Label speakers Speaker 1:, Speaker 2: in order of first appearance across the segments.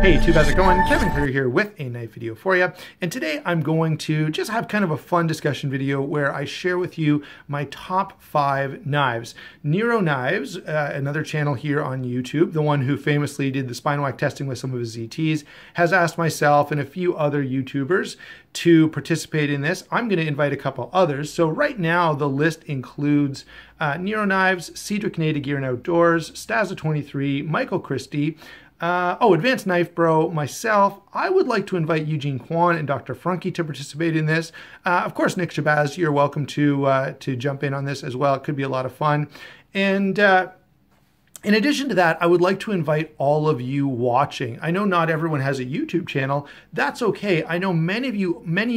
Speaker 1: Hey YouTube, how's it going? Kevin Clear here with a knife video for you. And today I'm going to just have kind of a fun discussion video where I share with you my top 5 knives. Nero Knives, another channel here on YouTube, the one who famously did the spine whack testing with some of his ZTs, has asked myself and a few other YouTubers to participate in this. I'm going to invite a couple others. So right now the list includes Nero Knives, Cedric Nada Gear and Outdoors, Stazza23, Michael Christie, Advanced Knife Bro, myself. I would like to invite Eugene Kwan and Dr. Frunky to participate in this. Of course, Nick Shabazz, you're welcome to jump in on this as well. It could be a lot of fun. And in addition to that, I would like to invite all of you watching. I know not everyone has a YouTube channel. That's okay. I know many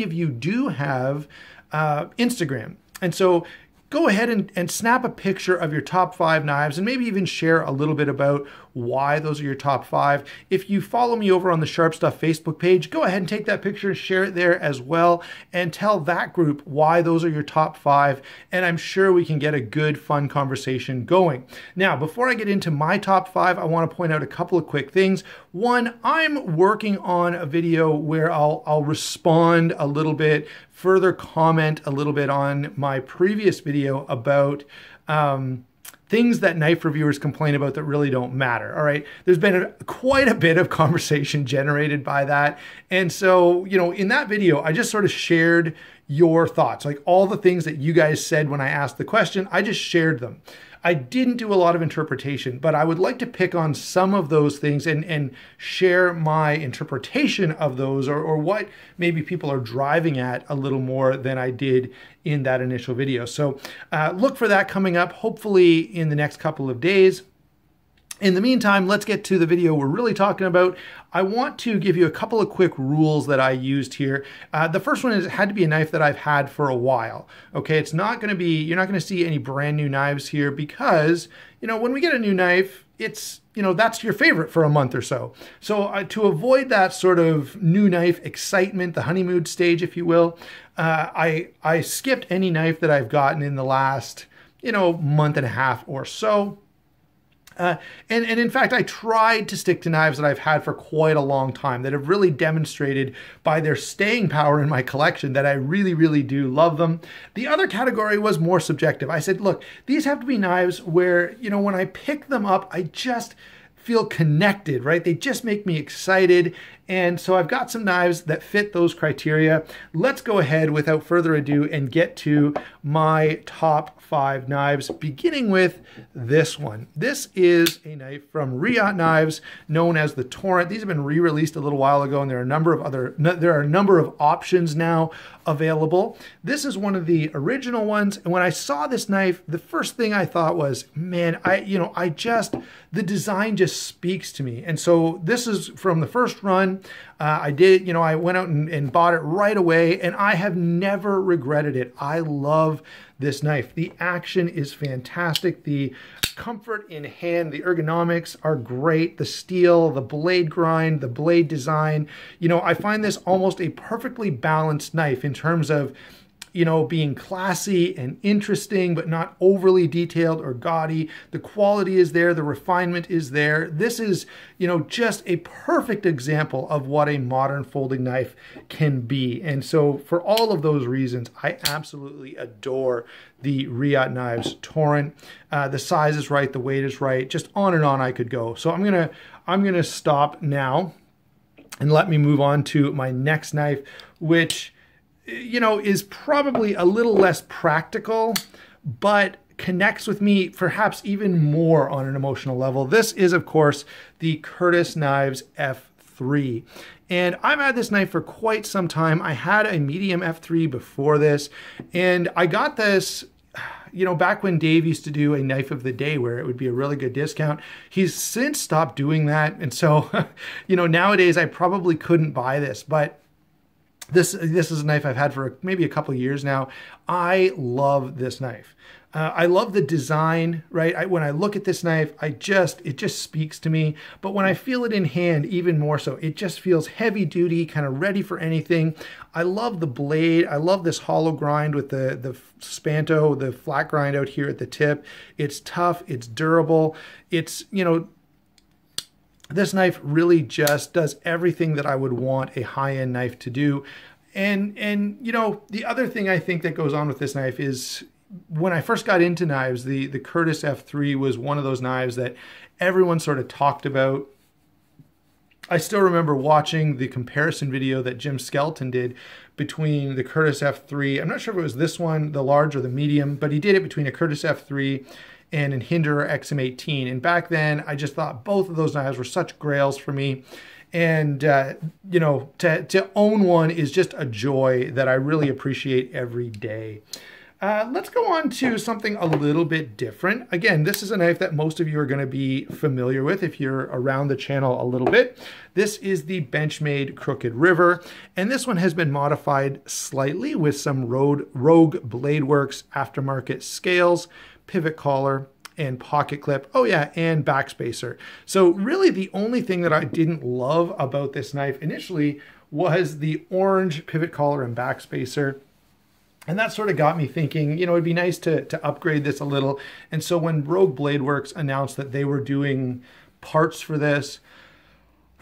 Speaker 1: of you do have Instagram. And so go ahead and snap a picture of your top 5 knives and maybe even share a little bit about why those are your top 5. If you follow me over on the Sharp Stuff Facebook page, go ahead and take that picture and share it there as well and tell that group why those are your top 5, and I'm sure we can get a good fun conversation going. Now, before I get into my top 5, I want to point out a couple of quick things. One, I'm working on a video where I'll respond a little bit, further comment a little bit on my previous video about things that knife reviewers complain about that really don't matter. All right, there's been quite a bit of conversation generated by that. And so, you know, in that video, I just sort of shared your thoughts, like all the things that you guys said when I asked the question, I just shared them. I didn't do a lot of interpretation, but I would like to pick on some of those things and share my interpretation of those or what maybe people are driving at a little more than I did in that initial video. So look for that coming up, hopefully in the next couple of days. In the meantime, let's get to the video we're really talking about. I want to give you a couple of quick rules that I used here. The first one is it had to be a knife that I've had for a while. Okay, it's not going to be, you're not going to see any brand new knives here because, you know, when we get a new knife, it's, you know, that's your favorite for a month or so. So to avoid that sort of new knife excitement, the honeymoon stage, if you will, I skipped any knife that I've gotten in the last, you know, month and a half or so. And in fact, I tried to stick to knives that I've had for quite a long time that have really demonstrated by their staying power in my collection that I really, really do love them. The other category was more subjective. I said, look, these have to be knives where, you know, when I pick them up, I just feel connected, right? They just make me excited. And so I've got some knives that fit those criteria. Let's go ahead without further ado and get to my top 5 knives, beginning with this one. This is a knife from Reata Knives known as the Torrent. These have been re-released a little while ago, and there are a number of options now available. This is one of the original ones, and when I saw this knife, the first thing I thought was, man, the design just speaks to me. And so this is from the first run. I went out and bought it right away, and I have never regretted it. I love this knife. The action is fantastic. The comfort in hand, the ergonomics are great. The steel, the blade grind, the blade design. You know, I find this almost a perfectly balanced knife in terms of, you know, being classy and interesting, but not overly detailed or gaudy. The quality is there. The refinement is there. This is, you know, just a perfect example of what a modern folding knife can be. And so for all of those reasons, I absolutely adore the Reata Knives Torrent. The size is right. The weight is right. Just on and on I could go. So I'm gonna stop now and let me move on to my next knife, which, you know, is probably a little less practical, but connects with me perhaps even more on an emotional level. This is, of course, the Curtis Knives F3. And I've had this knife for quite some time. I had a medium F3 before this, and I got this, you know, back when Dave used to do a knife of the day where it would be a really good discount. He's since stopped doing that. And so, you know, nowadays I probably couldn't buy this, but this is a knife I've had for maybe a couple of years now. I love this knife. I love the design, right? When I look at this knife, it just speaks to me. But when I feel it in hand, even more so, it just feels heavy duty, kind of ready for anything. I love the blade. I love this hollow grind with the spanto, the flat grind out here at the tip. It's tough. It's durable. It's, you know, This knife really just does everything that I would want a high-end knife to do. And you know, the other thing I think that goes on with this knife is when I first got into knives, the Curtis F3 was one of those knives that everyone sort of talked about. I still remember watching the comparison video that Jim Skelton did between the Curtis F3. I'm not sure if it was this one, the large or the medium, but he did it between a Curtis F3 and an Hinderer XM18. And back then, I just thought both of those knives were such grails for me. And, you know, to own one is just a joy that I really appreciate every day. Let's go on to something a little bit different. Again, this is a knife that most of you are going to be familiar with if you're around the channel a little bit. This is the Benchmade Crooked River, and this one has been modified slightly with some Rogue Bladeworks aftermarket scales, pivot collar, and pocket clip. Oh yeah, and backspacer. So really the only thing that I didn't love about this knife initially was the orange pivot collar and backspacer. And that sort of got me thinking, you know, it'd be nice to upgrade this a little. And so when Rogue Bladeworks announced that they were doing parts for this,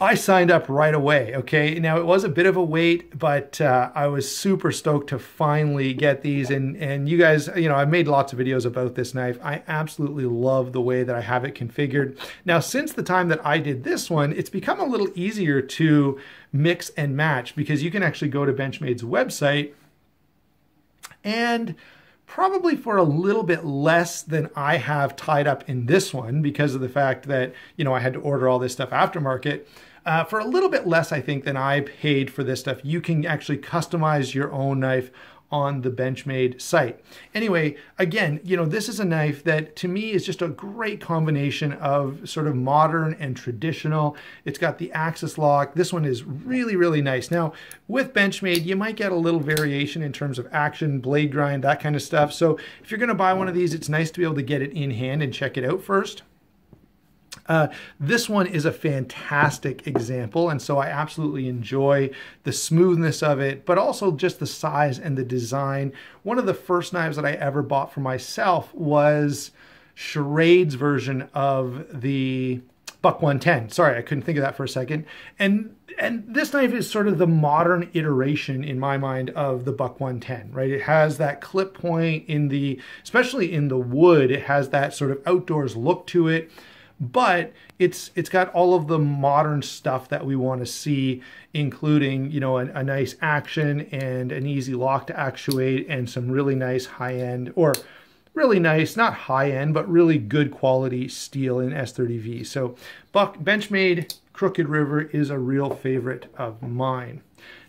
Speaker 1: I signed up right away, okay? Now, it was a bit of a wait, but I was super stoked to finally get these. And you guys, you know, I've made lots of videos about this knife. I absolutely love the way that I have it configured. Now, since the time that I did this one, it's become a little easier to mix and match because you can actually go to Benchmade's website and probably for a little bit less than I have tied up in this one because of the fact that, you know, I had to order all this stuff aftermarket. For a little bit less, I think, than I paid for this stuff, you can actually customize your own knife on the Benchmade site. Anyway, again, you know, this is a knife that to me is just a great combination of sort of modern and traditional. It's got the axis lock. This one is really, really nice. Now, with Benchmade, you might get a little variation in terms of action, blade grind, that kind of stuff. So if you're gonna buy one of these, it's nice to be able to get it in hand and check it out first. This one is a fantastic example, and so I absolutely enjoy the smoothness of it, but also just the size and the design. One of the first knives that I ever bought for myself was Charade's version of the Buck 110. Sorry, I couldn't think of that for a second. And this knife is sort of the modern iteration in my mind of the Buck 110, right? It has that clip point in the, especially in the wood, it has that sort of outdoors look to it. But it's got all of the modern stuff that we want to see, including, you know, a nice action and an easy lock to actuate and some really nice high-end, or really nice, not high-end, but really good quality steel in S30V. So Benchmade Crooked River is a real favorite of mine.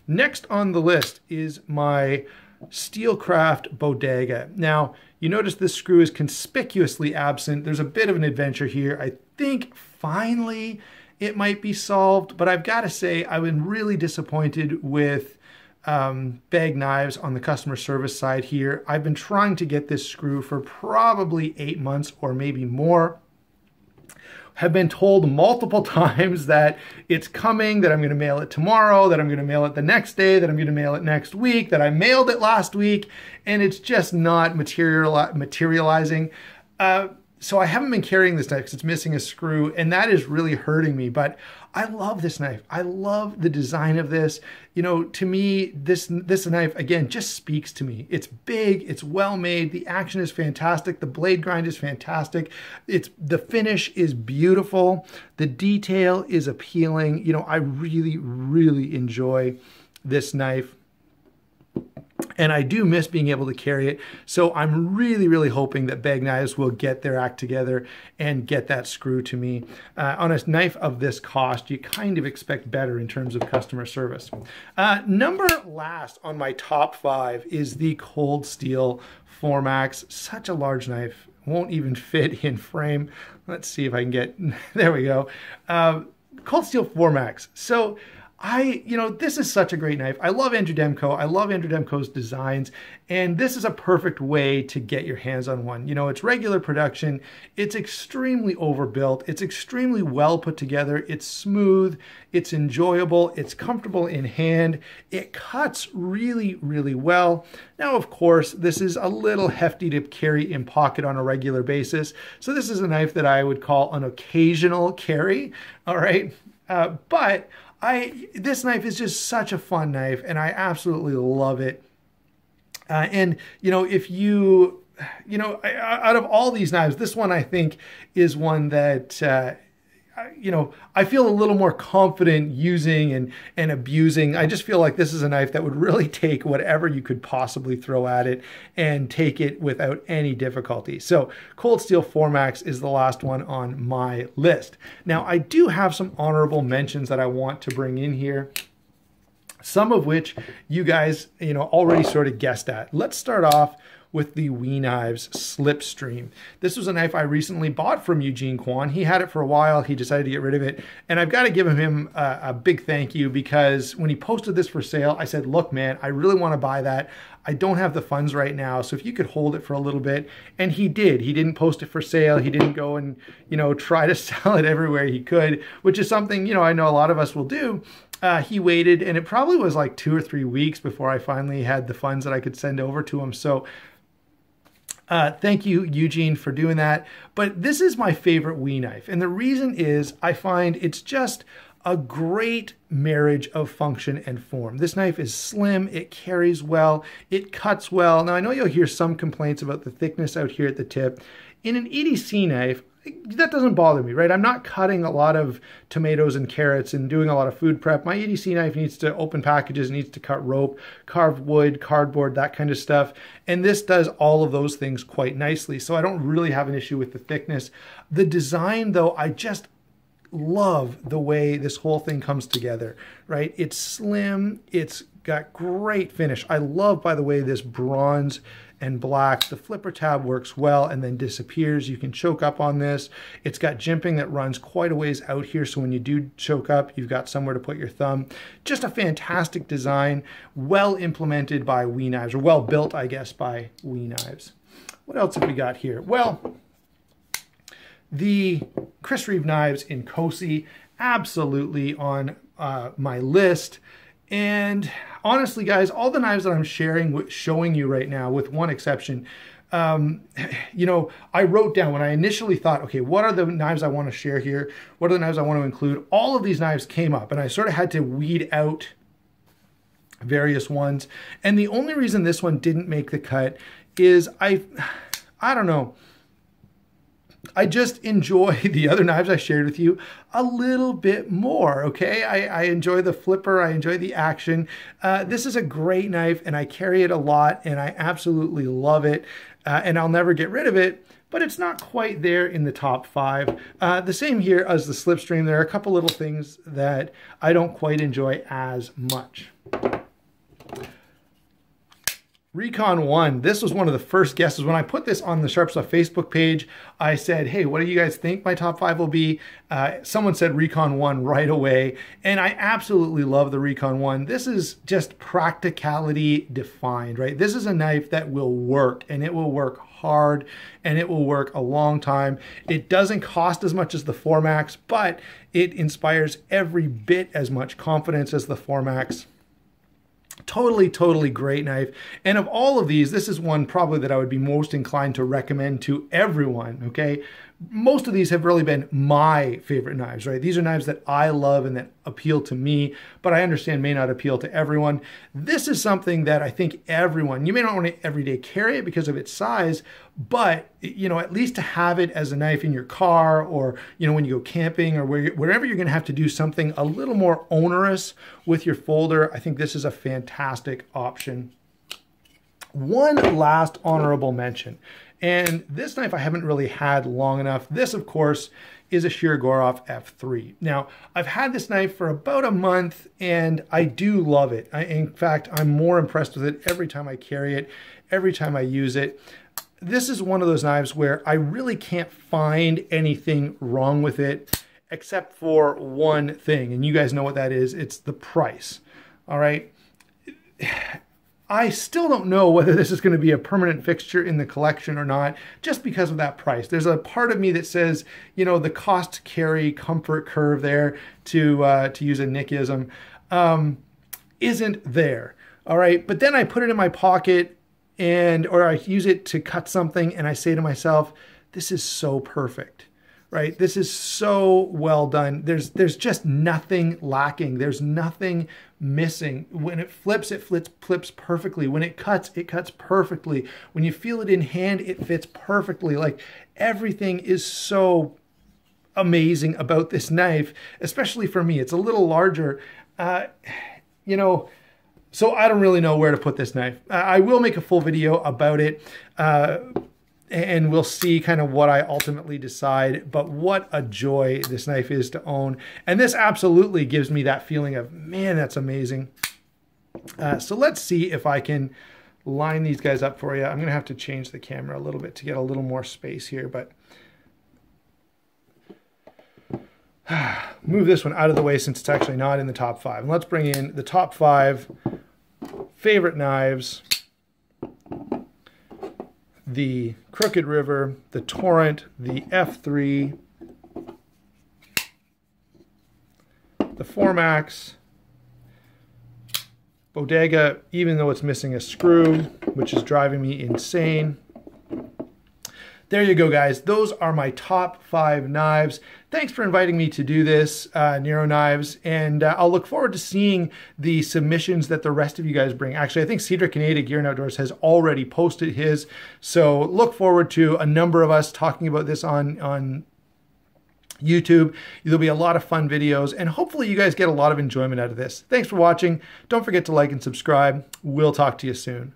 Speaker 1: Next on the list is my Steelcraft Bodega. Now, you notice this screw is conspicuously absent. There's a bit of an adventure here. I think finally it might be solved, but I've got to say I've been really disappointed with Bag Knives on the customer service side here. I've been trying to get this screw for probably 8 months or maybe more. Have been told multiple times that it's coming, that I'm going to mail it tomorrow, that I'm going to mail it the next day, that I'm going to mail it next week, that I mailed it last week, and it's just not materializing. So I haven't been carrying this knife because it's missing a screw, and that is really hurting me. But I love this knife. I love the design of this. You know, to me, this knife, again, just speaks to me. It's big, it's well made, the action is fantastic, the blade grind is fantastic, the finish is beautiful, the detail is appealing. You know, I really, really enjoy this knife. And I do miss being able to carry it. So I'm really, really hoping that Bag Knives will get their act together and get that screw to me. On a knife of this cost, you kind of expect better in terms of customer service. Number last on my top 5 is the Cold Steel Formax. Such a large knife. Won't even fit in frame. Let's see if I can get, there we go. Cold Steel Formax. So this is such a great knife. I love Andrew Demko. I love Andrew Demko's designs, and this is a perfect way to get your hands on one. It's regular production. It's extremely overbuilt. It's extremely well put together. It's smooth. It's enjoyable. It's comfortable in hand. It cuts really, really well. Now, of course, this is a little hefty to carry in pocket on a regular basis. So this is a knife that I would call an occasional carry. All right. But this knife is just such a fun knife, and I absolutely love it. And if out of all these knives, this one I think is one that I feel a little more confident using and abusing. I just feel like this is a knife that would really take whatever you could possibly throw at it and take it without any difficulty. So Cold Steel 4MAX is the last one on my list. Now, I do have some honorable mentions that I want to bring in here, some of which you guys already sort of guessed at. Let's start off with the Knives Slipstream. This was a knife I recently bought from Eugene Kwan. He had it for a while. He decided to get rid of it. And I've got to give him a big thank you, because when he posted this for sale, I said, look, man, I really want to buy that. I don't have the funds right now, so if you could hold it for a little bit. And he did. He didn't post it for sale. He didn't go and, try to sell it everywhere he could, which is something, I know a lot of us will do. He waited, and it probably was like 2 or 3 weeks before I finally had the funds that I could send over to him. So thank you, Eugene, for doing that. But this is my favorite knife. And the reason is I find it's just a great marriage of function and form. This knife is slim, it carries well, it cuts well. Now, I know you'll hear some complaints about the thickness out here at the tip. In an EDC knife, that doesn't bother me, right? I'm not cutting a lot of tomatoes and carrots and doing a lot of food prep. My EDC knife needs to open packages, needs to cut rope, carve wood, cardboard, that kind of stuff. And this does all of those things quite nicely. So I don't really have an issue with the thickness. The design, though, I just love the way this whole thing comes together, right? It's slim, it's got great finish. I love, by the way, this bronze and black. The flipper tab works well and then disappears. You can choke up on this. It's got jimping that runs quite a ways out here, so when you do choke up, you've got somewhere to put your thumb. Just a fantastic design, well implemented by Knives, or well built, I guess, by Knives. What else have we got here? Well, the Chris Reeve knives in Cosi, absolutely on my list. And honestly, guys, all the knives that I'm showing you right now, with one exception, I wrote down when I initially thought, okay, what are the knives I want to share here? What are the knives I want to include? All of these knives came up, and I sort of had to weed out various ones. And the only reason this one didn't make the cut is I don't know. I just enjoy the other knives I shared with you a little bit more, okay? I enjoy the flipper, I enjoy the action. This is a great knife, and I carry it a lot, and I absolutely love it, and I'll never get rid of it, but it's not quite there in the top 5. The same here as the Slipstream. There are a couple little things that I don't quite enjoy as much. Recon 1, this was one of the first guesses. When I put this on the Sharp Stuff Facebook page, I said, hey, what do you guys think my top 5 will be? Someone said Recon 1 right away, and I absolutely love the Recon 1. This is just practicality defined, right? This is a knife that will work, and it will work hard, and it will work a long time. It doesn't cost as much as the 4MAX, but it inspires every bit as much confidence as the 4MAX. Totally great knife. And of all of these, this is one probably that I would be most inclined to recommend to everyone, okay? Most of these have really been my favorite knives, right? These are knives that I love and that appeal to me, but I understand may not appeal to everyone. This is something that I think everyone, you may not want to everyday carry it because of its size, but at least to have it as a knife in your car, or when you go camping, or wherever you're going to have to do something a little more onerous with your folder, I think this is a fantastic option. One last honorable mention. And this knife I haven't really had long enough. This, of course, is a Shirogorov F3. Now, I've had this knife for about a month, and I do love it. In fact, I'm more impressed with it every time I carry it, every time I use it. This is one of those knives where I really can't find anything wrong with it. except for one thing, and you guys know what that is. It's the price. All right. I still don't know whether this is going to be a permanent fixture in the collection or not, just because of that price. There's a part of me that says, you know, the cost to carry comfort curve there, to use a Nickism, isn't there. All right. But then I put it in my pocket or I use it to cut something, and I say to myself, this is so perfect. Right? This is so well done. There's just nothing lacking. There's nothing missing. When it flips perfectly. When it cuts perfectly. When you feel it in hand, it fits perfectly. Like, everything is so amazing about this knife, especially for me. It's a little larger, you know, so I don't really know where to put this knife. I will make a full video about it, and we'll see kind of what I ultimately decide. But what a joy this knife is to own. And this absolutely gives me that feeling of, man, that's amazing. So let's see if I can line these guys up for you. I'm going to have to change the camera a little bit to get a little more space here, but move this one out of the way since it's actually not in the top 5. And let's bring in the top 5 favorite knives. The Crooked River, the Torrent, the F3, the Formax, Bodega, even though it's missing a screw, which is driving me insane. There you go, guys. Those are my top 5 knives. Thanks for inviting me to do this, Nero Knives, and I'll look forward to seeing the submissions that the rest of you guys bring. Actually, I think Cedric Canada Gear and Outdoors has already posted his, so look forward to a number of us talking about this on YouTube. There'll be a lot of fun videos, and hopefully you guys get a lot of enjoyment out of this. Thanks for watching. Don't forget to like and subscribe. We'll talk to you soon.